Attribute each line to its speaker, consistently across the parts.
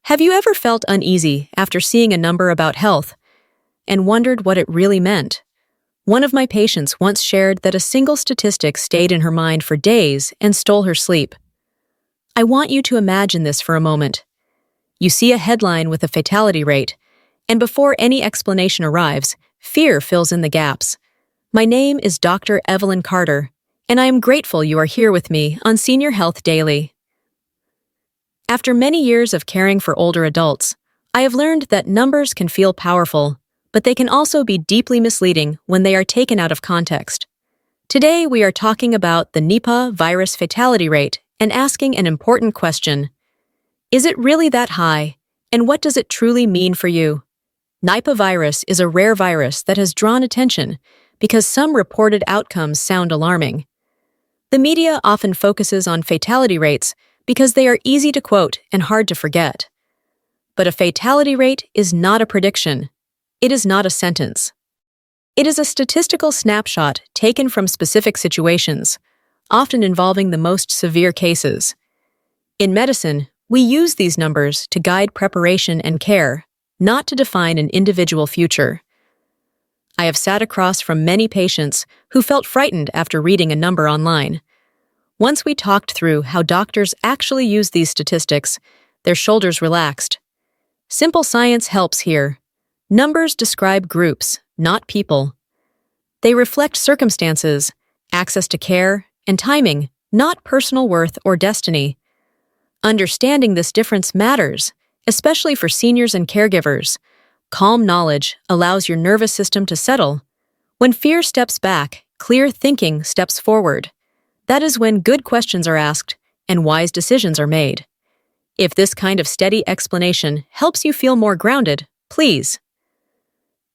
Speaker 1: Have you ever felt uneasy after seeing a number about health and wondered what it really meant? One of my patients once shared that a single statistic stayed in her mind for days and stole her sleep. I want you to imagine this for a moment. You see a headline with a fatality rate, and before any explanation arrives, fear fills in the gaps. My name is Dr. Evelyn Carter, and I am grateful you are here with me on Senior Health Daily. After many years of caring for older adults, I have learned that numbers can feel powerful, but they can also be deeply misleading when they are taken out of context. Today, we are talking about the Nipah Virus Fatality Rate and asking an important question. Is it really that high, and what does it truly mean for you? Nipah virus is a rare virus that has drawn attention because some reported outcomes sound alarming. The media often focuses on fatality rates because they are easy to quote and hard to forget. But a fatality rate is not a prediction. It is not a sentence. It is a statistical snapshot taken from specific situations, often involving the most severe cases. In medicine, we use these numbers to guide preparation and care, not to define an individual future. I have sat across from many patients who felt frightened after reading a number online. Once we talked through how doctors actually use these statistics, their shoulders relaxed. Simple science helps here. Numbers describe groups, not people. They reflect circumstances, access to care, and timing, not personal worth or destiny. Understanding this difference matters, especially for seniors and caregivers. Calm knowledge allows your nervous system to settle. When fear steps back, clear thinking steps forward. That is when good questions are asked and wise decisions are made. If this kind of steady explanation helps you feel more grounded, please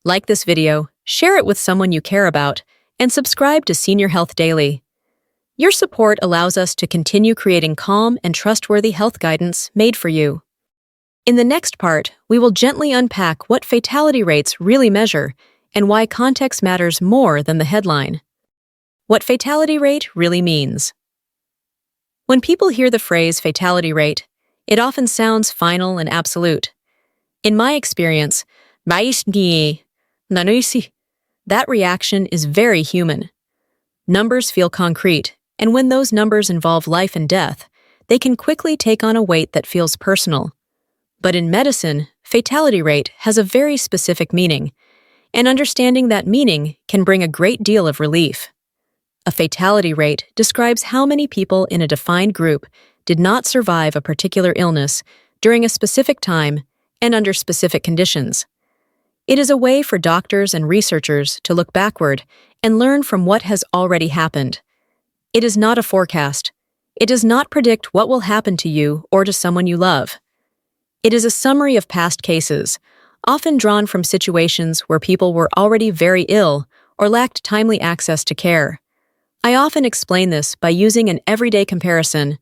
Speaker 1: like this video, share it with someone you care about, and subscribe to Senior Health Daily. Your support allows us to continue creating calm and trustworthy health guidance made for you. In the next part, we will gently unpack what fatality rates really measure and why context matters more than the headline. What fatality rate really means. When people hear the phrase fatality rate, it often sounds final and absolute. In my experience, that reaction is very human. Numbers feel concrete, and when those numbers involve life and death, they can quickly take on a weight that feels personal. But in medicine, fatality rate has a very specific meaning, and understanding that meaning can bring a great deal of relief. A fatality rate describes how many people in a defined group did not survive a particular illness during a specific time and under specific conditions. It is a way for doctors and researchers to look backward and learn from what has already happened. It is not a forecast. It does not predict what will happen to you or to someone you love. It is a summary of past cases, often drawn from situations where people were already very ill or lacked timely access to care. I often explain this by using an everyday comparison.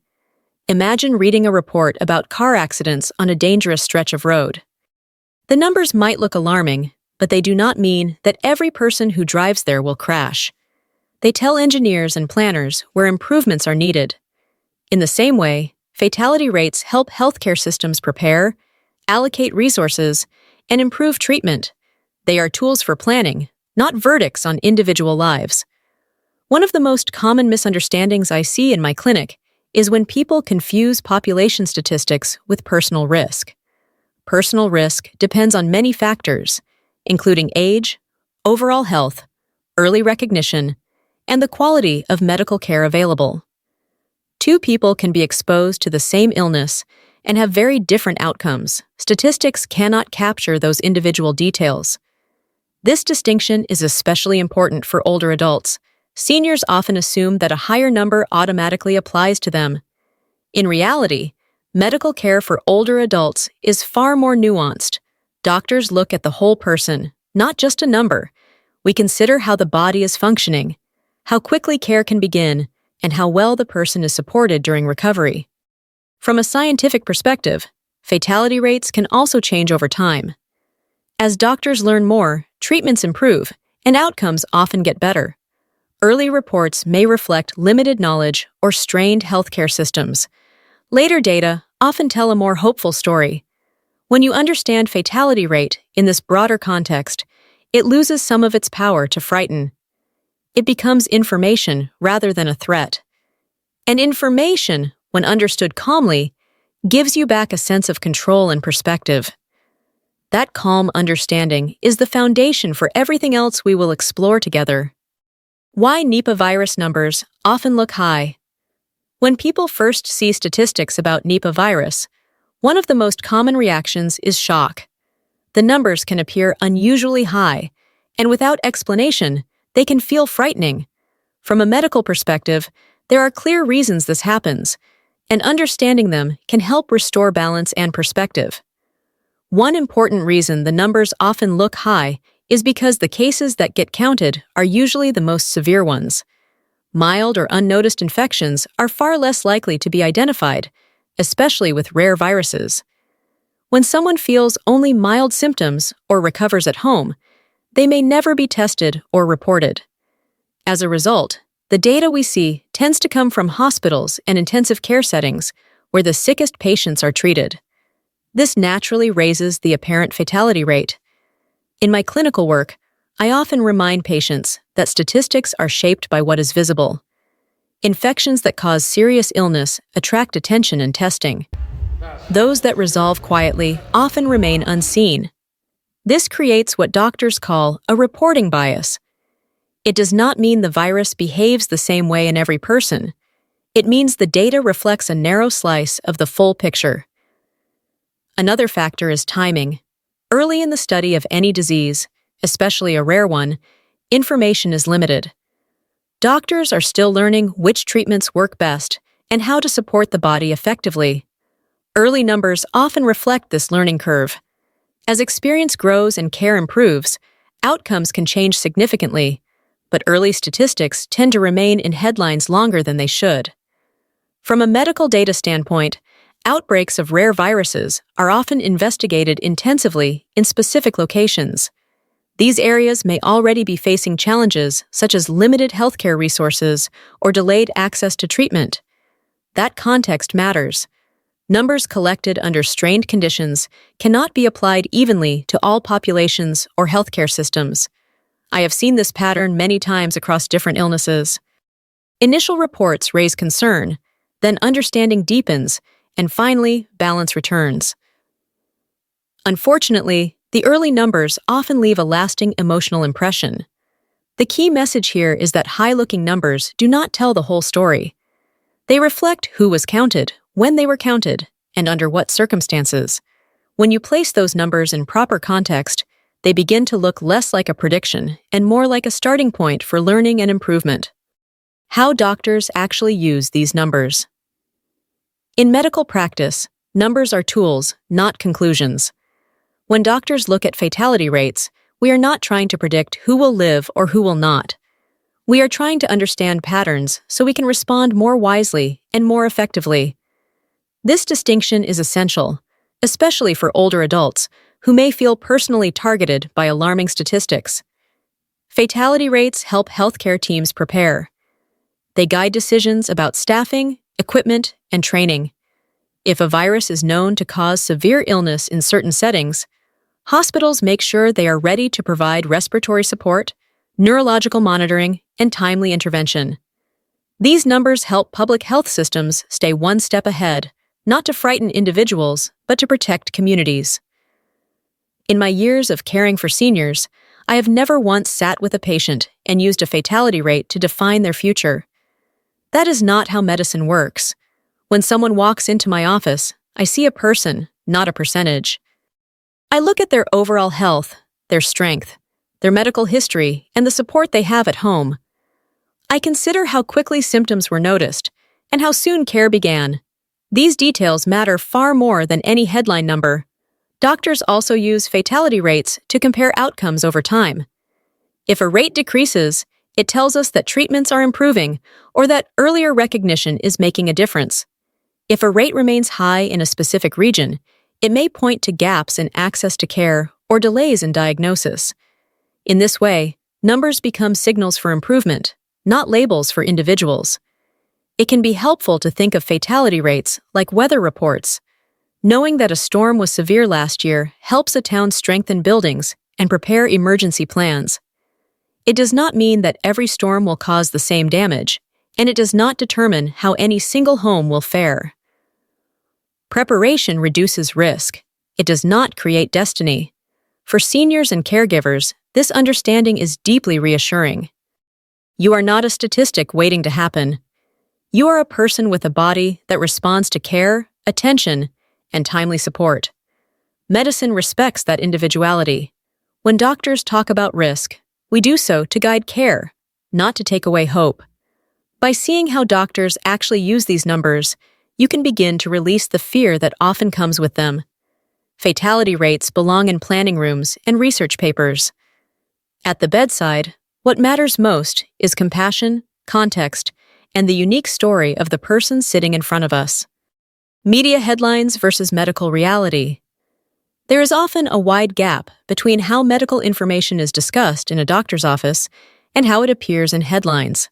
Speaker 1: Imagine reading a report about car accidents on a dangerous stretch of road. The numbers might look alarming, but they do not mean that every person who drives there will crash. They tell engineers and planners where improvements are needed. In the same way, fatality rates help healthcare systems prepare, allocate resources, and improve treatment. They are tools for planning, not verdicts on individual lives. One of the most common misunderstandings I see in my clinic is when people confuse population statistics with personal risk. Personal risk depends on many factors, including age, overall health, early recognition, and the quality of medical care available. Two people can be exposed to the same illness and have very different outcomes. Statistics cannot capture those individual details. This distinction is especially important for older adults. Seniors often assume that a higher number automatically applies to them. In reality, medical care for older adults is far more nuanced. Doctors look at the whole person, not just a number. We consider how the body is functioning, how quickly care can begin, and how well the person is supported during recovery. From a scientific perspective, fatality rates can also change over time. As doctors learn more, treatments improve, and outcomes often get better. Early reports may reflect limited knowledge or strained healthcare systems. Later data often tell a more hopeful story. When you understand fatality rate in this broader context, it loses some of its power to frighten. It becomes information rather than a threat. And information, when understood calmly, gives you back a sense of control and perspective. That calm understanding is the foundation for everything else we will explore together. Why Nipah virus numbers often look high. When people first see statistics about Nipah virus, one of the most common reactions is shock. The numbers can appear unusually high, and without explanation, they can feel frightening. From a medical perspective, there are clear reasons this happens, and understanding them can help restore balance and perspective. One important reason the numbers often look high is because the cases that get counted are usually the most severe ones. Mild or unnoticed infections are far less likely to be identified, especially with rare viruses. When someone feels only mild symptoms or recovers at home, they may never be tested or reported. As a result, the data we see tends to come from hospitals and intensive care settings where the sickest patients are treated. This naturally raises the apparent fatality rate. In my clinical work, I often remind patients that statistics are shaped by what is visible. Infections that cause serious illness attract attention and testing. Those that resolve quietly often remain unseen. This creates what doctors call a reporting bias. It does not mean the virus behaves the same way in every person. It means the data reflects a narrow slice of the full picture. Another factor is timing. Early in the study of any disease, especially a rare one, information is limited. Doctors are still learning which treatments work best and how to support the body effectively. Early numbers often reflect this learning curve. As experience grows and care improves, outcomes can change significantly, but early statistics tend to remain in headlines longer than they should. From a medical data standpoint, outbreaks of rare viruses are often investigated intensively in specific locations. These areas may already be facing challenges such as limited healthcare resources or delayed access to treatment. That context matters. Numbers collected under strained conditions cannot be applied evenly to all populations or healthcare systems. I have seen this pattern many times across different illnesses. Initial reports raise concern, then understanding deepens, and finally, balance returns. Unfortunately, the early numbers often leave a lasting emotional impression. The key message here is that high-looking numbers do not tell the whole story. They reflect who was counted, when they were counted, and under what circumstances. When you place those numbers in proper context, they begin to look less like a prediction and more like a starting point for learning and improvement. How doctors actually use these numbers. In medical practice, numbers are tools, not conclusions. When doctors look at fatality rates, we are not trying to predict who will live or who will not. We are trying to understand patterns so we can respond more wisely and more effectively. This distinction is essential, especially for older adults who may feel personally targeted by alarming statistics. Fatality rates help healthcare teams prepare. They guide decisions about staffing, equipment, and training. If a virus is known to cause severe illness in certain settings, hospitals make sure they are ready to provide respiratory support, neurological monitoring, and timely intervention. These numbers help public health systems stay one step ahead, not to frighten individuals, but to protect communities. In my years of caring for seniors, I have never once sat with a patient and used a fatality rate to define their future. That is not how medicine works. When someone walks into my office, I see a person, not a percentage. I look at their overall health, their strength, their medical history, and the support they have at home. I consider how quickly symptoms were noticed and how soon care began. These details matter far more than any headline number. Doctors also use fatality rates to compare outcomes over time. If a rate decreases, it tells us that treatments are improving or that earlier recognition is making a difference. If a rate remains high in a specific region, it may point to gaps in access to care or delays in diagnosis. In this way, numbers become signals for improvement, not labels for individuals. It can be helpful to think of fatality rates like weather reports. Knowing that a storm was severe last year helps a town strengthen buildings and prepare emergency plans. It does not mean that every storm will cause the same damage, and it does not determine how any single home will fare. Preparation reduces risk. It does not create destiny. For seniors and caregivers, this understanding is deeply reassuring. You are not a statistic waiting to happen. You are a person with a body that responds to care, attention, and timely support. Medicine respects that individuality. When doctors talk about risk, we do so to guide care, not to take away hope. By seeing how doctors actually use these numbers, you can begin to release the fear that often comes with them. Fatality rates belong in planning rooms and research papers. At the bedside, what matters most is compassion, context, and the unique story of the person sitting in front of us. Media headlines versus medical reality. There is often a wide gap between how medical information is discussed in a doctor's office and how it appears in headlines.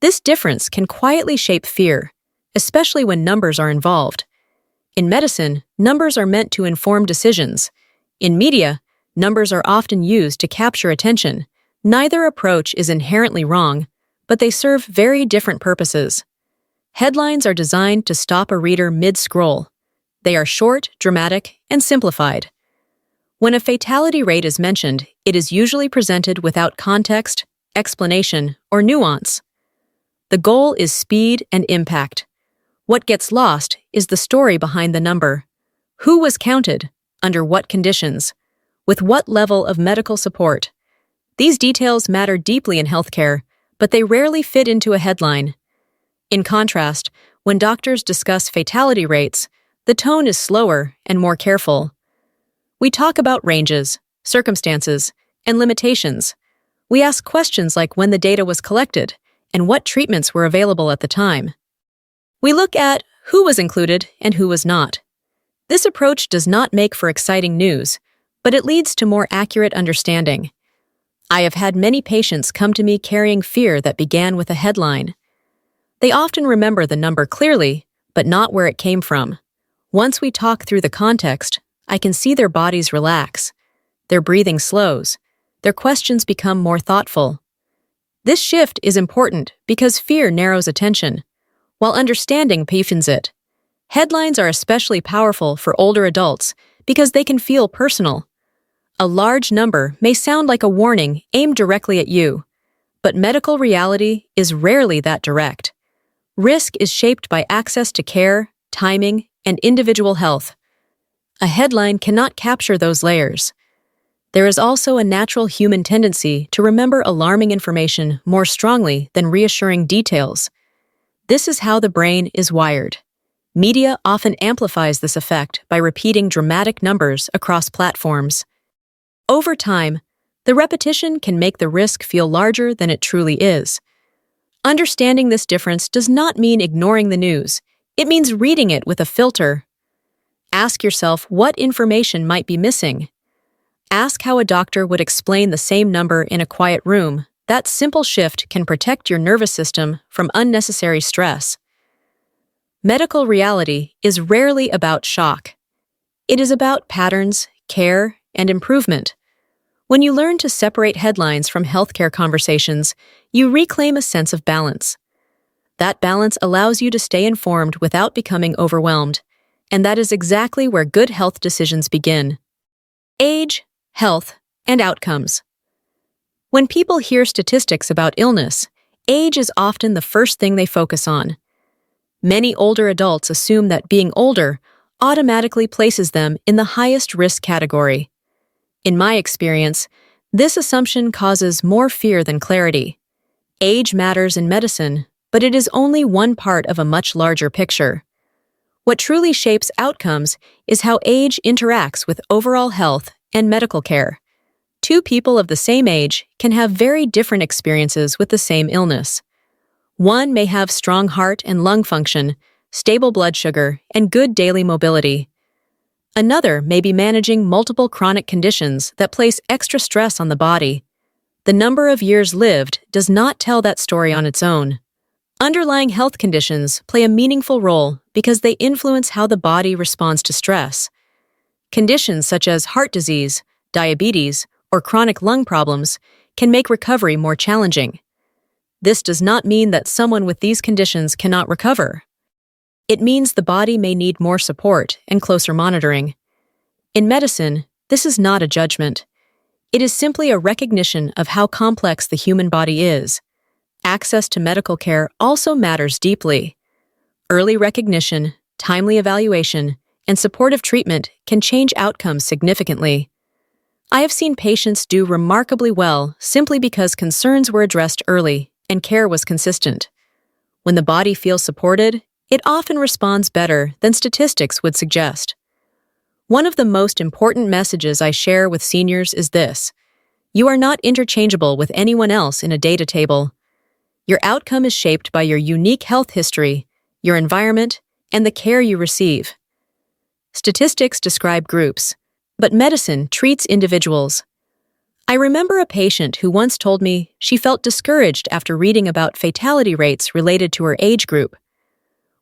Speaker 1: This difference can quietly shape fear, especially when numbers are involved. In medicine, numbers are meant to inform decisions. In media, numbers are often used to capture attention. Neither approach is inherently wrong, but they serve very different purposes. Headlines are designed to stop a reader mid-scroll. They are short, dramatic, and simplified. When a fatality rate is mentioned, it is usually presented without context, explanation, or nuance. The goal is speed and impact. What gets lost is the story behind the number. Who was counted? Under what conditions? With what level of medical support? These details matter deeply in healthcare, but they rarely fit into a headline. In contrast, when doctors discuss fatality rates, the tone is slower and more careful. We talk about ranges, circumstances, and limitations. We ask questions like when the data was collected and what treatments were available at the time. We look at who was included and who was not. This approach does not make for exciting news, but it leads to more accurate understanding. I have had many patients come to me carrying fear that began with a headline. They often remember the number clearly, but not where it came from. Once we talk through the context, I can see their bodies relax. Their breathing slows. Their questions become more thoughtful. This shift is important because fear narrows attention, while understanding deepens it. Headlines are especially powerful for older adults because they can feel personal. A large number may sound like a warning aimed directly at you, but medical reality is rarely that direct. Risk is shaped by access to care, timing, and individual health. A headline cannot capture those layers. There is also a natural human tendency to remember alarming information more strongly than reassuring details. This is how the brain is wired. Media often amplifies this effect by repeating dramatic numbers across platforms. Over time, the repetition can make the risk feel larger than it truly is. Understanding this difference does not mean ignoring the news. It means reading it with a filter. Ask yourself what information might be missing. Ask how a doctor would explain the same number in a quiet room. That simple shift can protect your nervous system from unnecessary stress. Medical reality is rarely about shock. It is about patterns, care, and improvement. When you learn to separate headlines from healthcare conversations, you reclaim a sense of balance. That balance allows you to stay informed without becoming overwhelmed, and that is exactly where good health decisions begin. Age, health, and outcomes. When people hear statistics about illness, age is often the first thing they focus on. Many older adults assume that being older automatically places them in the highest risk category. In my experience, this assumption causes more fear than clarity. Age matters in medicine, but it is only one part of a much larger picture. What truly shapes outcomes is how age interacts with overall health and medical care. Two people of the same age can have very different experiences with the same illness. One may have strong heart and lung function, stable blood sugar, and good daily mobility. Another may be managing multiple chronic conditions that place extra stress on the body. The number of years lived does not tell that story on its own. Underlying health conditions play a meaningful role because they influence how the body responds to stress. Conditions such as heart disease, diabetes, or chronic lung problems can make recovery more challenging. This does not mean that someone with these conditions cannot recover. It means the body may need more support and closer monitoring. In medicine, this is not a judgment. It is simply a recognition of how complex the human body is. Access to medical care also matters deeply. Early recognition, timely evaluation, and supportive treatment can change outcomes significantly. I have seen patients do remarkably well simply because concerns were addressed early and care was consistent. When the body feels supported, it often responds better than statistics would suggest. One of the most important messages I share with seniors is this: you are not interchangeable with anyone else in a data table. Your outcome is shaped by your unique health history, your environment, and the care you receive. Statistics describe groups, but medicine treats individuals. I remember a patient who once told me she felt discouraged after reading about fatality rates related to her age group.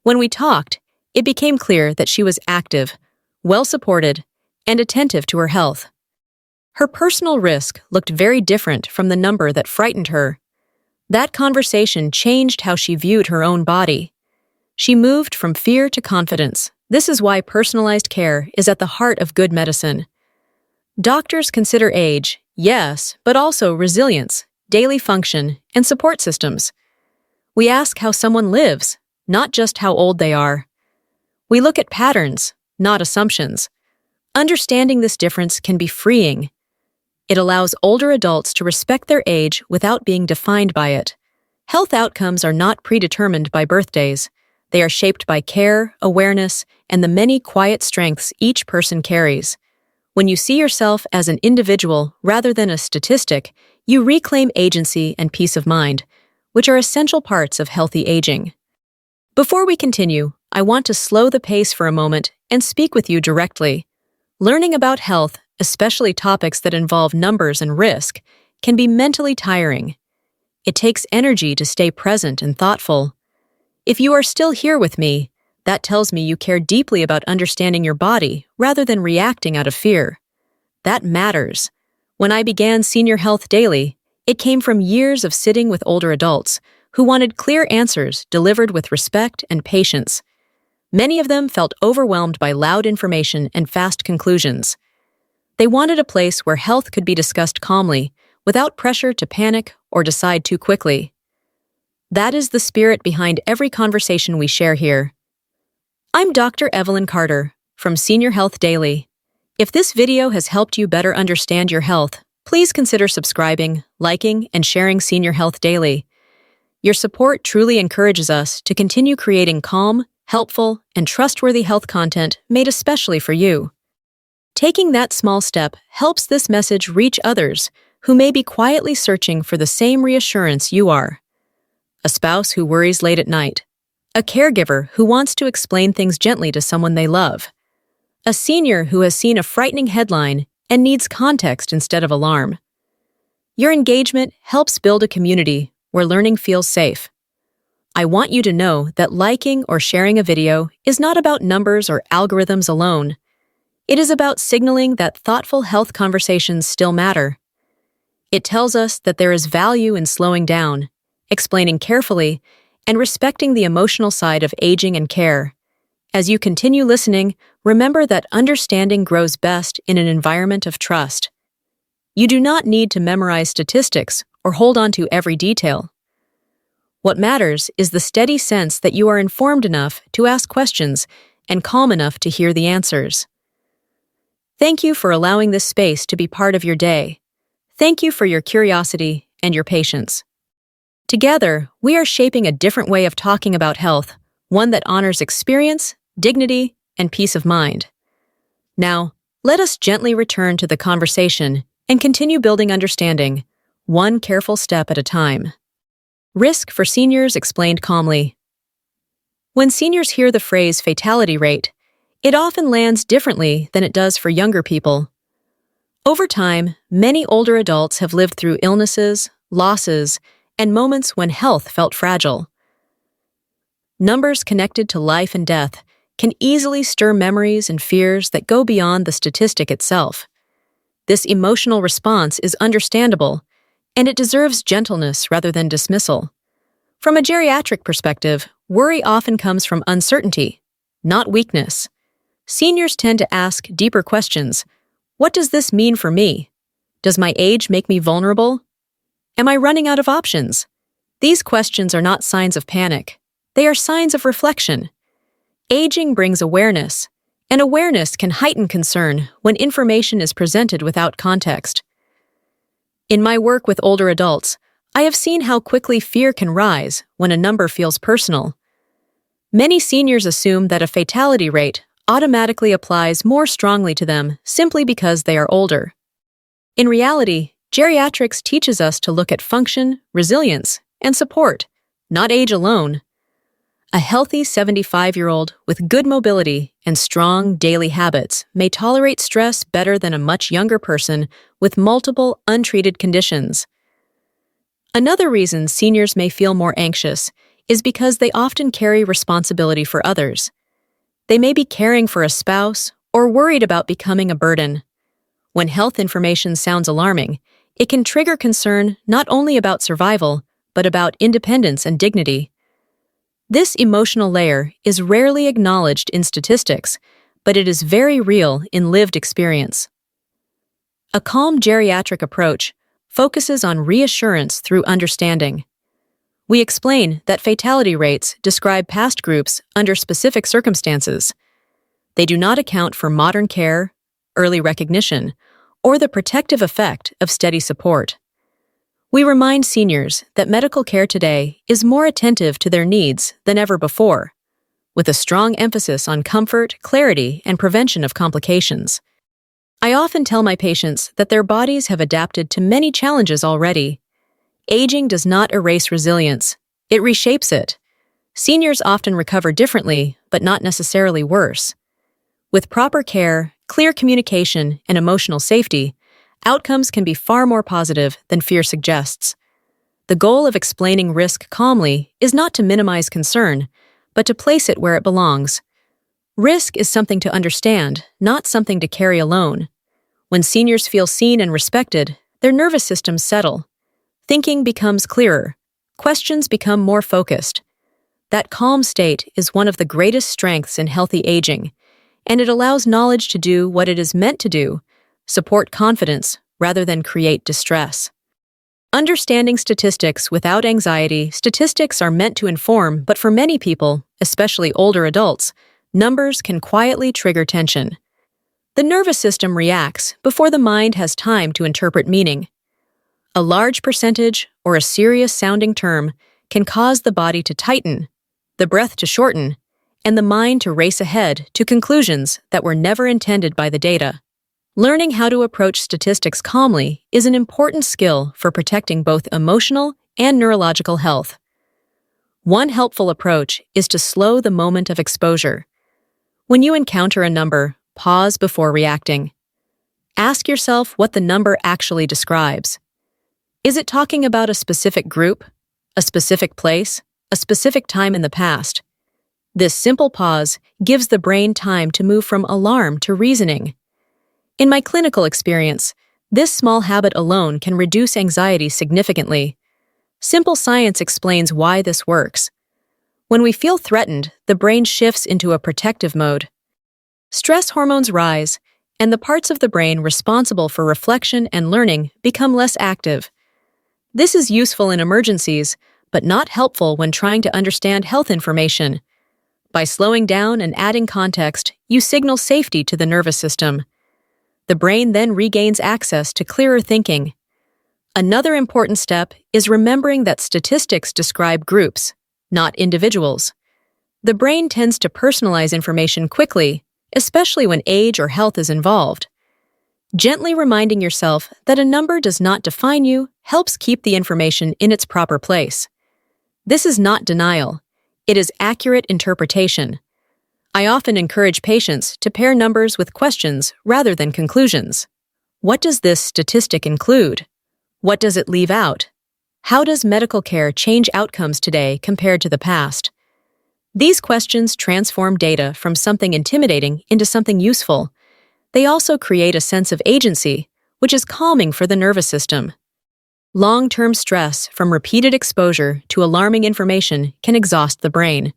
Speaker 1: When we talked, it became clear that she was active, well-supported, and attentive to her health. Her personal risk looked very different from the number that frightened her. That conversation changed how she viewed her own body. She moved from fear to confidence. This is why personalized care is at the heart of good medicine. Doctors consider age, yes, but also resilience, daily function, and support systems. We ask how someone lives, not just how old they are. We look at patterns, not assumptions. Understanding this difference can be freeing. It allows older adults to respect their age without being defined by it. Health outcomes are not predetermined by birthdays. They are shaped by care, awareness, and the many quiet strengths each person carries. When you see yourself as an individual rather than a statistic, you reclaim agency and peace of mind, which are essential parts of healthy aging. Before we continue, I want to slow the pace for a moment and speak with you directly. Learning about health, especially topics that involve numbers and risk, can be mentally tiring. It takes energy to stay present and thoughtful. If you are still here with me, that tells me you care deeply about understanding your body rather than reacting out of fear. That matters. When I began Senior Health Daily, it came from years of sitting with older adults who wanted clear answers delivered with respect and patience. Many of them felt overwhelmed by loud information and fast conclusions. They wanted a place where health could be discussed calmly, without pressure to panic or decide too quickly. That is the spirit behind every conversation we share here. I'm Dr. Evelyn Carter, from Senior Health Daily. If this video has helped you better understand your health, please consider subscribing, liking, and sharing Senior Health Daily. Your support truly encourages us to continue creating calm, helpful, and trustworthy health content made especially for you. Taking that small step helps this message reach others who may be quietly searching for the same reassurance you are. A spouse who worries late at night. A caregiver who wants to explain things gently to someone they love. A senior who has seen a frightening headline and needs context instead of alarm. Your engagement helps build a community where learning feels safe. I want you to know that liking or sharing a video is not about numbers or algorithms alone. It is about signaling that thoughtful health conversations still matter. It tells us that there is value in slowing down, explaining carefully, and respecting the emotional side of aging and care. As you continue listening, remember that understanding grows best in an environment of trust. You do not need to memorize statistics or hold on to every detail. What matters is the steady sense that you are informed enough to ask questions and calm enough to hear the answers. Thank you for allowing this space to be part of your day. Thank you for your curiosity and your patience. Together, we are shaping a different way of talking about health, one that honors experience, dignity, and peace of mind. Now, let us gently return to the conversation and continue building understanding, one careful step at a time. Risk for seniors explained calmly. When seniors hear the phrase fatality rate, it often lands differently than it does for younger people. Over time, many older adults have lived through illnesses, losses, and moments when health felt fragile. Numbers connected to life and death can easily stir memories and fears that go beyond the statistic itself. This emotional response is understandable, and it deserves gentleness rather than dismissal. From a geriatric perspective, worry often comes from uncertainty, not weakness. Seniors tend to ask deeper questions. What does this mean for me? Does my age make me vulnerable? Am I running out of options? These questions are not signs of panic. They are signs of reflection. Aging brings awareness, and awareness can heighten concern when information is presented without context. In my work with older adults, I have seen how quickly fear can rise when a number feels personal. Many seniors assume that a fatality rate automatically applies more strongly to them simply because they are older. In reality, geriatrics teaches us to look at function, resilience, and support, not age alone. A healthy 75-year-old with good mobility and strong daily habits may tolerate stress better than a much younger person with multiple untreated conditions. Another reason seniors may feel more anxious is because they often carry responsibility for others. They may be caring for a spouse or worried about becoming a burden. When health information sounds alarming, it can trigger concern not only about survival, but about independence and dignity. This emotional layer is rarely acknowledged in statistics, but it is very real in lived experience. A calm geriatric approach focuses on reassurance through understanding. We explain that fatality rates describe past groups under specific circumstances. They do not account for modern care, early recognition, or the protective effect of steady support. We remind seniors that medical care today is more attentive to their needs than ever before, with a strong emphasis on comfort, clarity, and prevention of complications. I often tell my patients that their bodies have adapted to many challenges already. Aging does not erase resilience, it reshapes it. Seniors often recover differently, but not necessarily worse. With proper care, clear communication, and emotional safety, outcomes can be far more positive than fear suggests. The goal of explaining risk calmly is not to minimize concern, but to place it where it belongs. Risk is something to understand, not something to carry alone. When seniors feel seen and respected, their nervous systems settle. Thinking becomes clearer. Questions become more focused. That calm state is one of the greatest strengths in healthy aging, and it allows knowledge to do what it is meant to do, support confidence rather than create distress. Understanding statistics without anxiety, statistics are meant to inform, but for many people, especially older adults, numbers can quietly trigger tension. The nervous system reacts before the mind has time to interpret meaning. A large percentage or a serious-sounding term can cause the body to tighten, the breath to shorten, and the mind to race ahead to conclusions that were never intended by the data. Learning how to approach statistics calmly is an important skill for protecting both emotional and neurological health. One helpful approach is to slow the moment of exposure. When you encounter a number, pause before reacting. Ask yourself what the number actually describes. Is it talking about a specific group, a specific place, a specific time in the past? This simple pause gives the brain time to move from alarm to reasoning. In my clinical experience, this small habit alone can reduce anxiety significantly. Simple science explains why this works. When we feel threatened, the brain shifts into a protective mode. Stress hormones rise, and the parts of the brain responsible for reflection and learning become less active. This is useful in emergencies, but not helpful when trying to understand health information. By slowing down and adding context, you signal safety to the nervous system. The brain then regains access to clearer thinking. Another important step is remembering that statistics describe groups, not individuals. The brain tends to personalize information quickly, especially when age or health is involved. Gently reminding yourself that a number does not define you helps keep the information in its proper place. This is not denial. It is accurate interpretation. I often encourage patients to pair numbers with questions rather than conclusions. What does this statistic include? What does it leave out? How does medical care change outcomes today compared to the past? These questions transform data from something intimidating into something useful. They also create a sense of agency, which is calming for the nervous system. Long-term stress from repeated exposure to alarming information can exhaust the brain.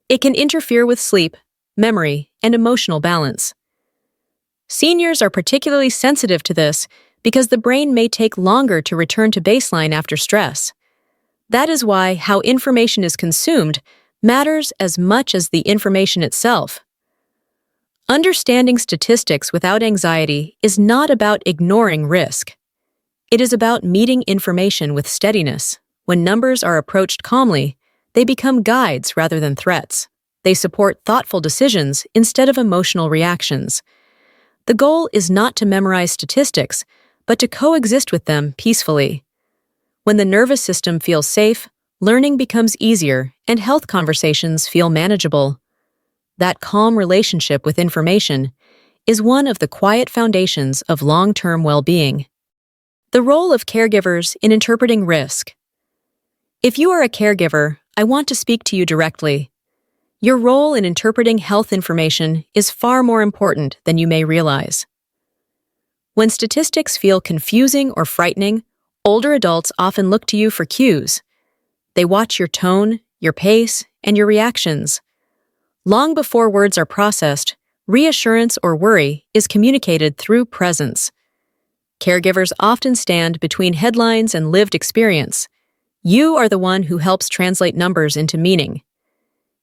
Speaker 1: It can interfere with sleep, memory, and emotional balance. Seniors are particularly sensitive to this because the brain may take longer to return to baseline after stress. That is why how information is consumed matters as much as the information itself. Understanding statistics without anxiety is not about ignoring risk. It is about meeting information with steadiness. When numbers are approached calmly, they become guides rather than threats. They support thoughtful decisions instead of emotional reactions. The goal is not to memorize statistics, but to coexist with them peacefully. When the nervous system feels safe, learning becomes easier and health conversations feel manageable. That calm relationship with information is one of the quiet foundations of long-term well-being. The role of caregivers in interpreting risk. If you are a caregiver, I want to speak to you directly. Your role in interpreting health information is far more important than you may realize. When statistics feel confusing or frightening, older adults often look to you for cues. They watch your tone, your pace, and your reactions. Long before words are processed, reassurance or worry is communicated through presence. Caregivers often stand between headlines and lived experience. You are the one who helps translate numbers into meaning.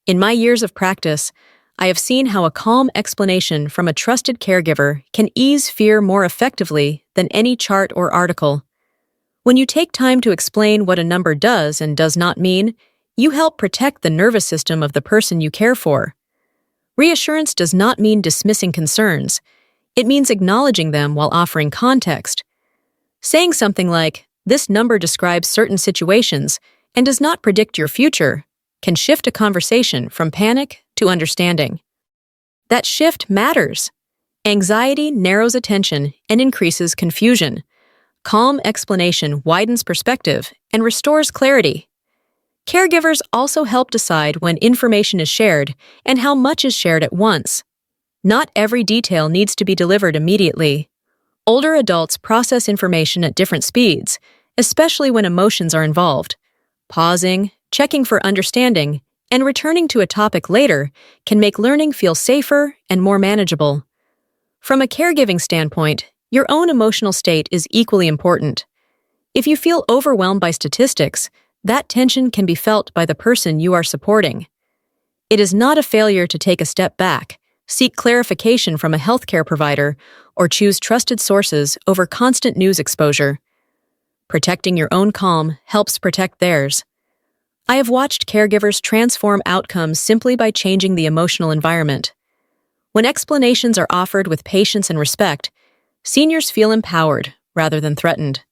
Speaker 1: In my years of practice, I have seen how a calm explanation from a trusted caregiver can ease fear more effectively than any chart or article. When you take time to explain what a number does and does not mean, you help protect the nervous system of the person you care for. Reassurance does not mean dismissing concerns. It means acknowledging them while offering context. Saying something like, "This number describes certain situations and does not predict your future," can shift a conversation from panic to understanding. That shift matters. Anxiety narrows attention and increases confusion. Calm explanation widens perspective and restores clarity. Caregivers also help decide when information is shared and how much is shared at once. Not every detail needs to be delivered immediately. Older adults process information at different speeds, especially when emotions are involved. Pausing, checking for understanding, and returning to a topic later can make learning feel safer and more manageable. From a caregiving standpoint, your own emotional state is equally important. If you feel overwhelmed by statistics, that tension can be felt by the person you are supporting. It is not a failure to take a step back, seek clarification from a healthcare provider, or choose trusted sources over constant news exposure. Protecting your own calm helps protect theirs. I have watched caregivers transform outcomes simply by changing the emotional environment. When explanations are offered with patience and respect, seniors feel empowered rather than threatened.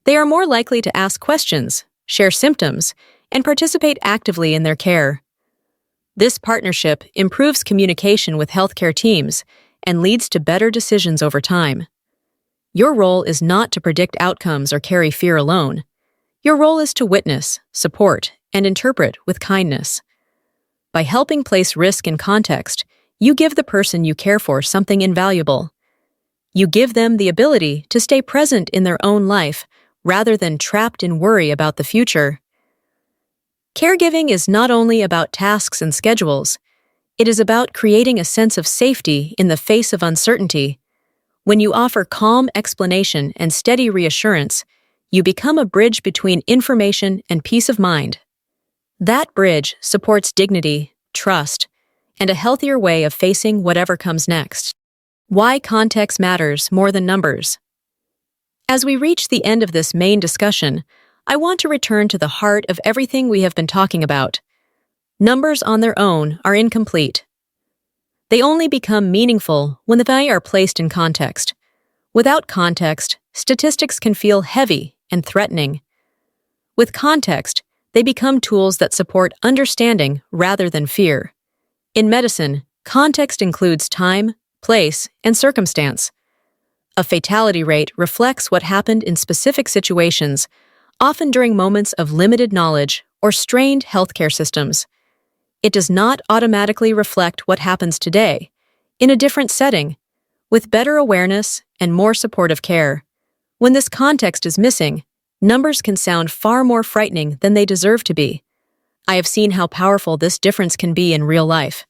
Speaker 1: They are more likely to ask questions, share symptoms, and participate actively in their care. This partnership improves communication with healthcare teams and leads to better decisions over time. Your role is not to predict outcomes or carry fear alone. Your role is to witness, support, and interpret with kindness. By helping place risk in context, you give the person you care for something invaluable. You give them the ability to stay present in their own life rather than trapped in worry about the future. Caregiving is not only about tasks and schedules. It is about creating a sense of safety in the face of uncertainty. When you offer calm explanation and steady reassurance, you become a bridge between information and peace of mind. That bridge supports dignity, trust, and a healthier way of facing whatever comes next. Why context matters more than numbers. As we reach the end of this main discussion, I want to return to the heart of everything we have been talking about. Numbers on their own are incomplete. They only become meaningful when the value are placed in context. Without context, statistics can feel heavy and threatening. With context, they become tools that support understanding rather than fear. In medicine, context includes time, place, and circumstance. A fatality rate reflects what happened in specific situations, often during moments of limited knowledge or strained healthcare systems. It does not automatically reflect what happens today, in a different setting, with better awareness and more supportive care. When this context is missing, numbers can sound far more frightening than they deserve to be. I have seen how powerful this difference can be in real life.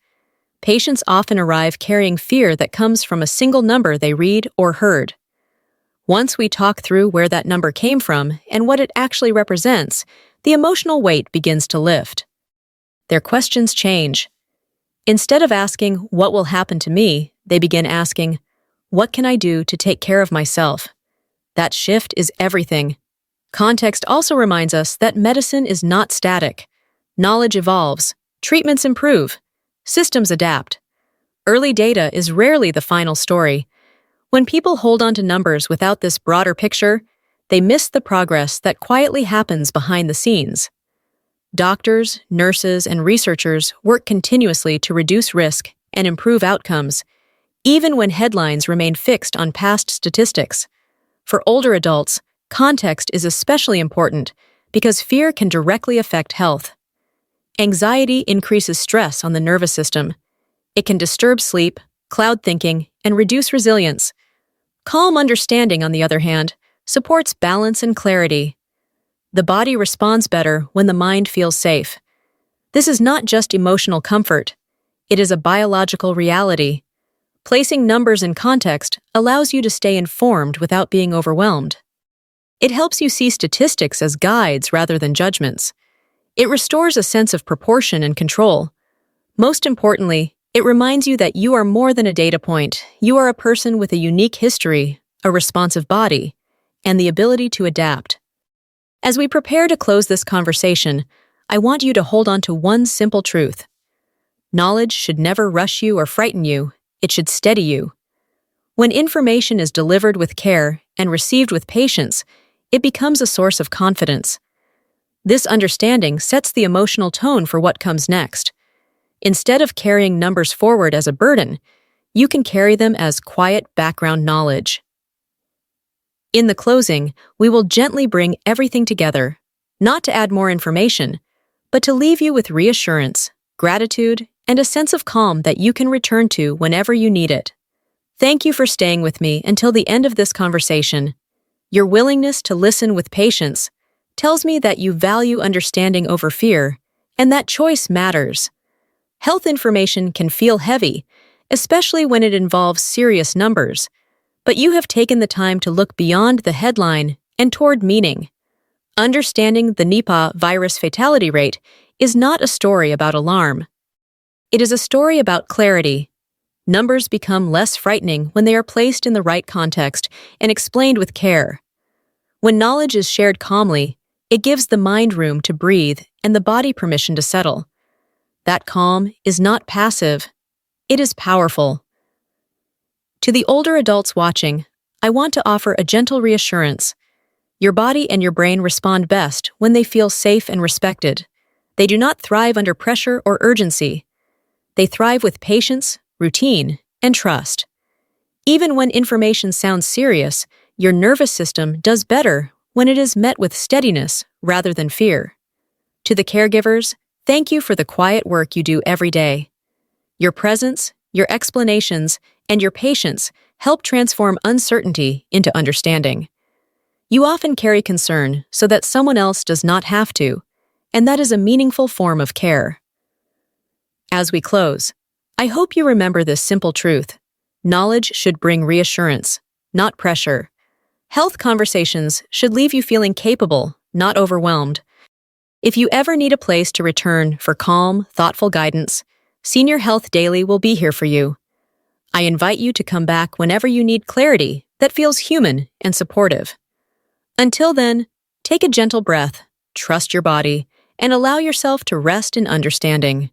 Speaker 1: Patients often arrive carrying fear that comes from a single number they read or heard. Once we talk through where that number came from and what it actually represents, the emotional weight begins to lift. Their questions change. Instead of asking, "What will happen to me?" they begin asking, "What can I do to take care of myself?" That shift is everything. Context also reminds us that medicine is not static. Knowledge evolves, treatments improve, systems adapt. Early data is rarely the final story. When people hold on to numbers without this broader picture, they miss the progress that quietly happens behind the scenes. Doctors, nurses, and researchers work continuously to reduce risk and improve outcomes, even when headlines remain fixed on past statistics. For older adults, context is especially important because fear can directly affect health. Anxiety increases stress on the nervous system. It can disturb sleep, cloud thinking, and reduce resilience. Calm understanding, on the other hand, supports balance and clarity. The body responds better when the mind feels safe. This is not just emotional comfort. It is a biological reality. Placing numbers in context allows you to stay informed without being overwhelmed. It helps you see statistics as guides rather than judgments. It restores a sense of proportion and control. Most importantly, it reminds you that you are more than a data point. You are a person with a unique history, a responsive body, and the ability to adapt. As we prepare to close this conversation, I want you to hold on to one simple truth. Knowledge should never rush you or frighten you. It should steady you. When information is delivered with care and received with patience, it becomes a source of confidence. This understanding sets the emotional tone for what comes next. Instead of carrying numbers forward as a burden, you can carry them as quiet background knowledge. In the closing, we will gently bring everything together, not to add more information, but to leave you with reassurance, gratitude, and a sense of calm that you can return to whenever you need it. Thank you for staying with me until the end of this conversation. Your willingness to listen with patience tells me that you value understanding over fear, and that choice matters. Health information can feel heavy, especially when it involves serious numbers, but you have taken the time to look beyond the headline and toward meaning. Understanding the Nipah Virus Fatality Rate is not a story about alarm. It is a story about clarity. Numbers become less frightening when they are placed in the right context and explained with care. When knowledge is shared calmly, it gives the mind room to breathe and the body permission to settle. That calm is not passive, it is powerful. To the older adults watching, I want to offer a gentle reassurance. Your body and your brain respond best when they feel safe and respected. They do not thrive under pressure or urgency. They thrive with patience, routine, and trust. Even when information sounds serious, your nervous system does better when it is met with steadiness rather than fear. To the caregivers, thank you for the quiet work you do every day. Your presence, your explanations, and your patience help transform uncertainty into understanding. You often carry concern so that someone else does not have to, and that is a meaningful form of care. As we close, I hope you remember this simple truth. Knowledge should bring reassurance, not pressure. Health conversations should leave you feeling capable, not overwhelmed. If you ever need a place to return for calm, thoughtful guidance, Senior Health Daily will be here for you. I invite you to come back whenever you need clarity that feels human and supportive. Until then, take a gentle breath, trust your body, and allow yourself to rest in understanding.